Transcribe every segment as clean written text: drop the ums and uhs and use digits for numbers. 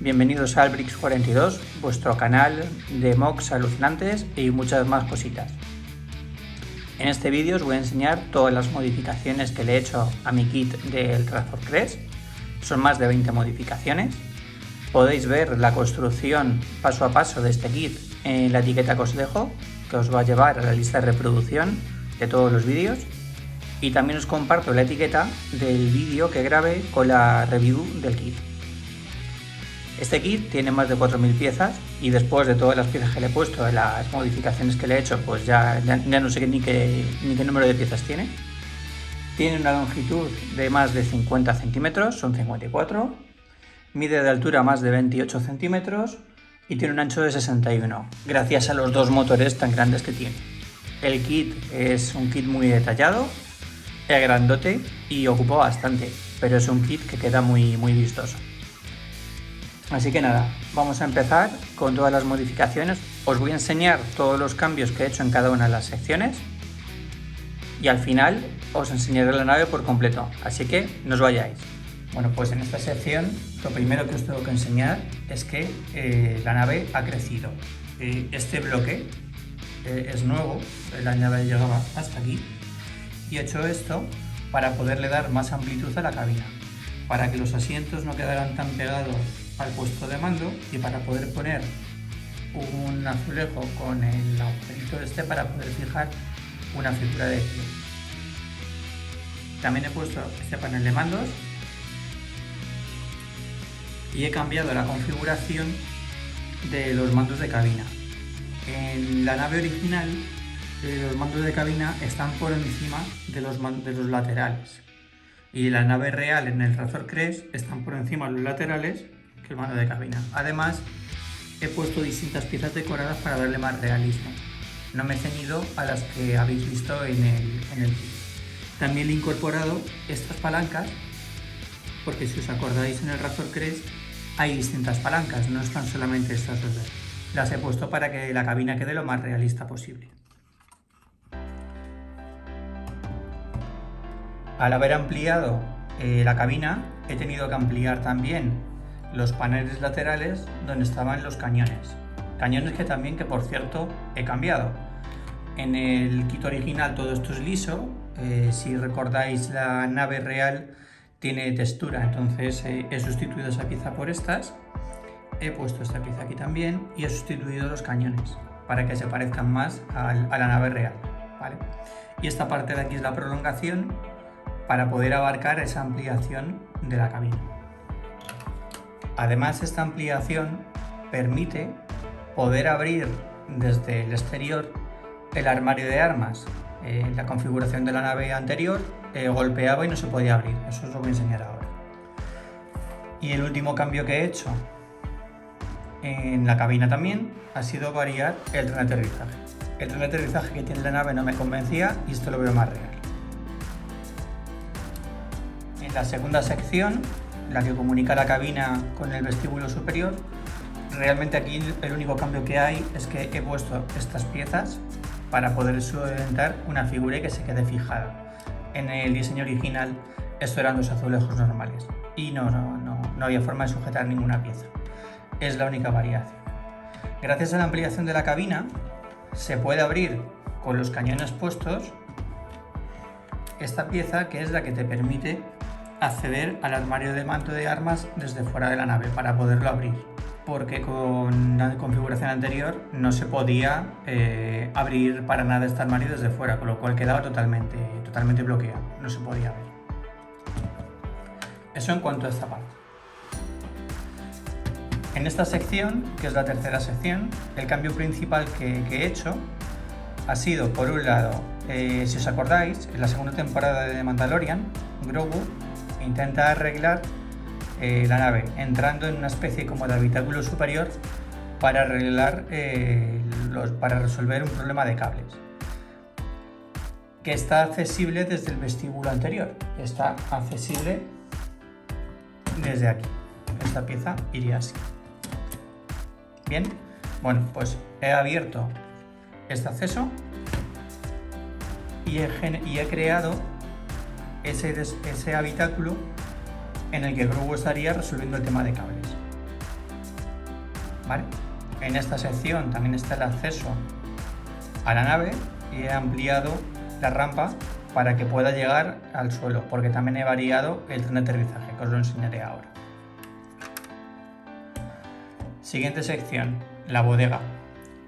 bienvenidos a Albrix42, vuestro canal de mocks alucinantes y muchas más cositas. En este vídeo os voy a enseñar todas las modificaciones que le he hecho a mi kit del Razor Crest. Son más de 20 modificaciones. Podéis ver la construcción paso a paso de este kit en la etiqueta que os dejo, que os va a llevar a la lista de reproducción de todos los vídeos. Y también os comparto la etiqueta del vídeo que grabé con la review del kit. Este kit tiene más de 4000 piezas y después de todas las piezas que le he puesto, de las modificaciones que le he hecho, pues ya no sé ni qué número de piezas tiene. Tiene una longitud de más de 50 centímetros, son 54. Mide de altura más de 28 centímetros y tiene un ancho de 61, gracias a los dos motores tan grandes que tiene. El kit es un kit muy detallado, es grandote y ocupa bastante, pero es un kit que queda muy vistoso. Así que nada, vamos a empezar con todas las modificaciones. Os voy a enseñar todos los cambios que he hecho en cada una de las secciones y al final os enseñaré la nave por completo, así que no os vayáis. Bueno, pues en esta sección lo primero que os tengo que enseñar es que la nave ha crecido. Este bloque es nuevo, la nave llegaba hasta aquí y he hecho esto para poderle dar más amplitud a la cabina, para que los asientos no quedaran tan pegados al puesto de mando y para poder poner un azulejo con el agujerito este para poder fijar una figura de pie. También he puesto este panel de mandos y he cambiado la configuración de los mandos de cabina. En la nave original los mandos de cabina están por encima de los laterales y en la nave real, en el Razor Crest, están por encima de los laterales que el mando de cabina. Además, he puesto distintas piezas decoradas para darle más realismo. No me he ceñido a las que habéis visto en el kit. También he incorporado estas palancas, porque si os acordáis en el Razor Crest hay distintas palancas, no están solamente estas dos. Las he puesto para que la cabina quede lo más realista posible. Al haber ampliado la cabina, he tenido que ampliar también los paneles laterales donde estaban los cañones. Cañones que también, que por cierto, he cambiado. En el kit original todo esto es liso. Si recordáis, la nave real tiene textura, entonces he sustituido esa pieza por estas. He puesto esta pieza aquí también y he sustituido los cañones para que se parezcan más a la nave real, ¿vale? Y esta parte de aquí es la prolongación para poder abarcar esa ampliación de la cabina. Además, esta ampliación permite poder abrir desde el exterior el armario de armas. La configuración de la nave anterior golpeaba y no se podía abrir. Eso os lo voy a enseñar ahora. Y el último cambio que he hecho en la cabina también ha sido variar el tren de aterrizaje. El tren de aterrizaje que tiene la nave no me convencía y esto lo veo más real. En la segunda sección, la que comunica la cabina con el vestíbulo superior, realmente aquí el único cambio que hay es que he puesto estas piezas para poder sustentar una figura y que se quede fijada. En el diseño original esto eran los azulejos normales y no había forma de sujetar ninguna pieza. Es la única variación. Gracias a la ampliación de la cabina se puede abrir con los cañones puestos esta pieza, que es la que te permite acceder al armario de mando de armas desde fuera de la nave para poderlo abrir, porque con la configuración anterior no se podía abrir para nada este armario desde fuera, con lo cual quedaba totalmente bloqueado, no se podía abrir. Eso en cuanto a esta parte. En esta sección, que es la tercera sección, el cambio principal que he hecho ha sido, por un lado, si os acordáis, en la segunda temporada de Mandalorian, Grogu intenta arreglar la nave entrando en una especie como de habitáculo superior para arreglar para resolver un problema de cables, que está accesible desde el vestíbulo anterior. Está accesible desde aquí. Esta pieza iría así. Bien, bueno, pues he abierto este acceso y he creado ese habitáculo en el que Grogu estaría resolviendo el tema de cables. ¿vale? En esta sección también está el acceso a la nave y he ampliado la rampa para que pueda llegar al suelo, porque también he variado el tren de aterrizaje, que os lo enseñaré ahora. Siguiente sección, la bodega.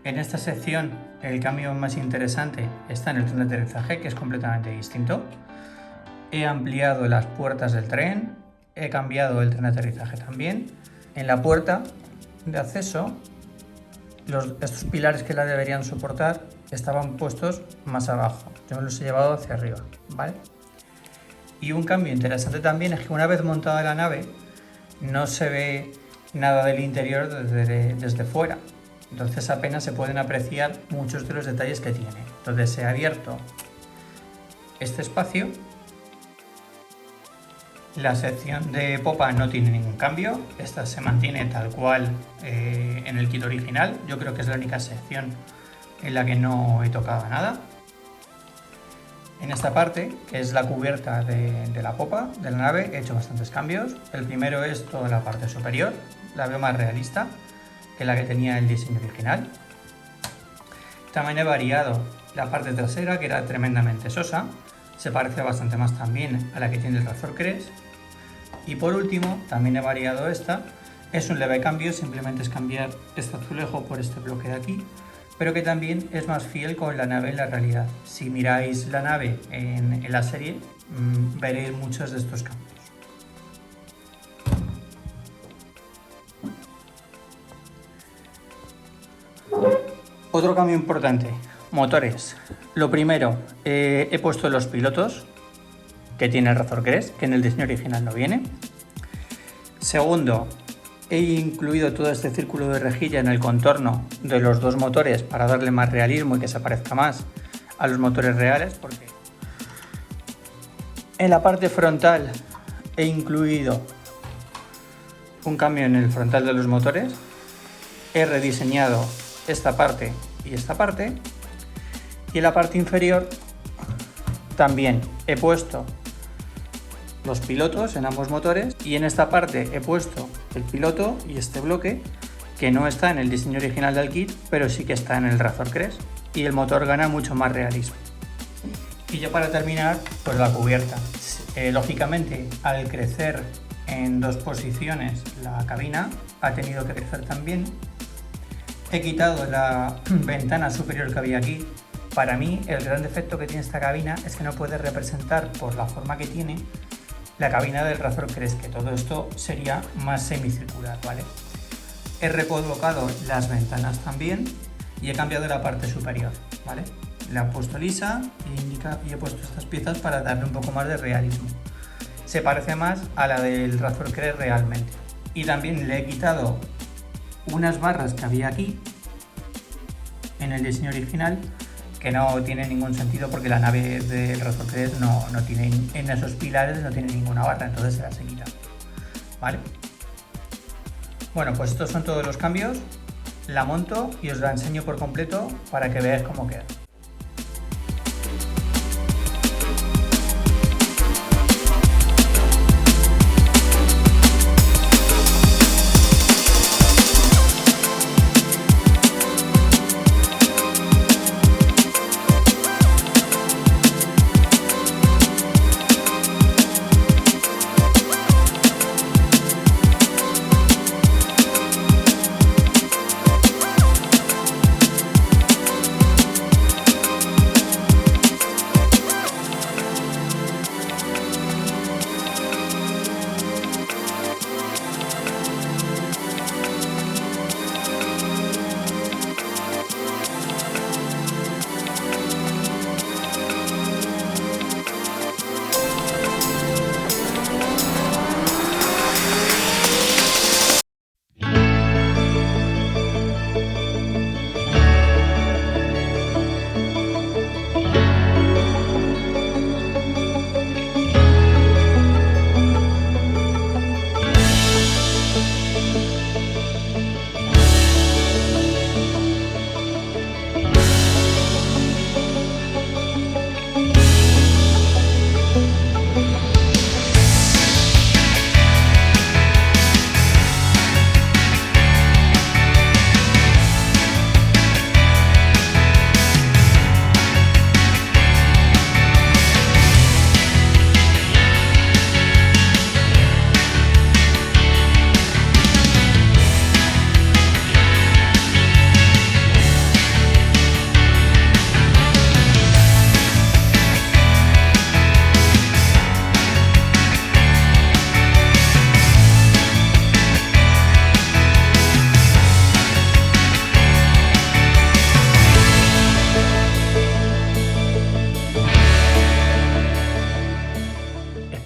En esta sección el cambio más interesante está en el tren de aterrizaje, que es completamente distinto. He ampliado las puertas del tren, he cambiado el tren de aterrizaje también. En la puerta de acceso, estos pilares que la deberían soportar estaban puestos más abajo. Yo me los he llevado hacia arriba, ¿vale? Y un cambio interesante también es que una vez montada la nave no se ve nada del interior desde fuera. Entonces apenas se pueden apreciar muchos de los detalles que tiene. Entonces he abierto este espacio. La sección de popa no tiene ningún cambio. Esta se mantiene tal cual en el kit original. Yo creo que es la única sección en la que no he tocado nada. En esta parte, que es la cubierta de la popa de la nave, he hecho bastantes cambios. El primero es toda la parte superior. La veo más realista que la que tenía el diseño original. También he variado la parte trasera, que era tremendamente sosa. Se parece bastante más también a la que tiene el Razor Crest. Y por último, también he variado esta. Es un leve cambio, simplemente es cambiar este azulejo por este bloque de aquí, pero que también es más fiel con la nave en la realidad. Si miráis la nave en la serie, veréis muchos de estos cambios. Otro cambio importante, motores. Lo primero, he puesto los pilotos que tiene el Razor Crest, que en el diseño original no viene. Segundo, he incluido todo este círculo de rejilla en el contorno de los dos motores para darle más realismo y que se parezca más a los motores reales, porque en la parte frontal he incluido un cambio en el frontal de los motores. He rediseñado esta parte y esta parte, y en la parte inferior también he puesto los pilotos en ambos motores, y en esta parte he puesto el piloto y este bloque que no está en el diseño original del kit, pero sí que está en el Razor Crest, y el motor gana mucho más realismo. Y ya para terminar, pues la cubierta. Lógicamente, al crecer en dos posiciones la cabina ha tenido que crecer también. He quitado la ventana superior que había aquí. Para mí el gran defecto que tiene esta cabina es que no puede representar, por la forma que tiene, la cabina del Razor Crest, que todo esto sería más semicircular, ¿vale? He recolocado las ventanas también y he cambiado la parte superior, ¿vale? La he puesto lisa y he puesto estas piezas para darle un poco más de realismo. Se parece más a la del Razor Crest realmente. Y también le he quitado unas barras que había aquí en el diseño original, que no tiene ningún sentido porque la nave del Razor Crest no tiene, en esos pilares no tiene ninguna barra, entonces se las he quitado, ¿vale? Bueno, pues estos son todos los cambios. La monto y os la enseño por completo para que veáis cómo queda.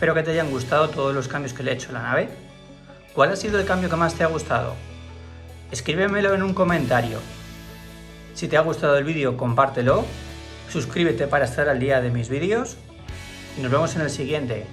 Espero que te hayan gustado todos los cambios que le he hecho a la nave. ¿Cuál ha sido el cambio que más te ha gustado? Escríbemelo en un comentario. Si te ha gustado el vídeo, compártelo, suscríbete para estar al día de mis vídeos y nos vemos en el siguiente.